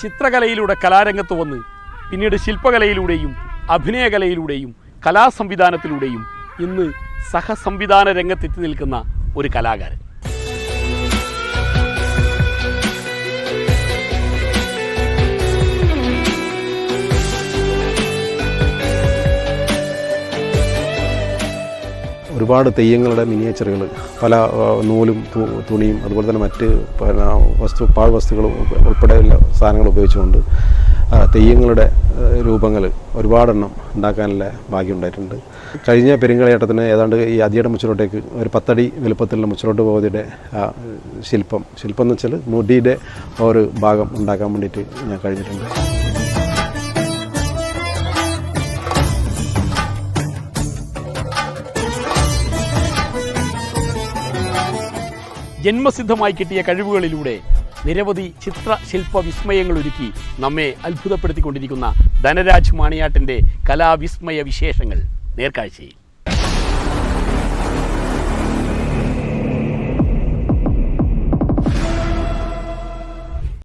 ചിത്രകലയിലൂടെ കലാരംഗത്ത് വന്ന് പിന്നീട് ശില്പകലയിലൂടെയും അഭിനയകലയിലൂടെയും കലാസംവിധാനത്തിലൂടെയും ഇന്ന് സഹസംവിധാന രംഗത്തെത്തി നിൽക്കുന്ന ഒരു കലാകാരൻ. ഒരുപാട് തെയ്യങ്ങളുടെ മിനിയേച്ചറുകൾ, പല നൂലും തുണിയും അതുപോലെ തന്നെ മറ്റ് പാഴ്വസ്തുക്കളും ഉൾപ്പെടെയുള്ള സാധനങ്ങൾ ഉപയോഗിച്ചുകൊണ്ട് തെയ്യങ്ങളുടെ രൂപങ്ങൾ ഒരുപാടെണ്ണം ഉണ്ടാക്കാനുള്ള ഭാഗ്യം ഉണ്ടായിട്ടുണ്ട്. കഴിഞ്ഞ പെരുങ്കളിയാട്ടത്തിന് ഏതാണ്ട് ഈ അതിയുടെ മുച്ചിലോട്ടേക്ക് ഒരു 10 അടി വലുപ്പത്തിലുള്ള മുച്ചിലോട്ട് ഭഗവതിയുടെ ശില്പം എന്ന് വെച്ചാൽ മുടിയുടെ ഒരു ഭാഗം ഉണ്ടാക്കാൻ വേണ്ടിയിട്ട് ഞാൻ കഴിഞ്ഞിട്ടുണ്ട്. ജന്മസിദ്ധമായി കിട്ടിയ കഴിവുകളിലൂടെ നിരവധി ചിത്രശില്പ വിസ്മയങ്ങൾ ഒരുക്കി നമ്മെ അത്ഭുതപ്പെടുത്തിക്കൊണ്ടിരിക്കുന്ന ധനരാജ് മാണിയാട്ടിൻ്റെ കലാവിസ്മയ വിശേഷങ്ങൾ നേർക്കാഴ്ചയിൽ.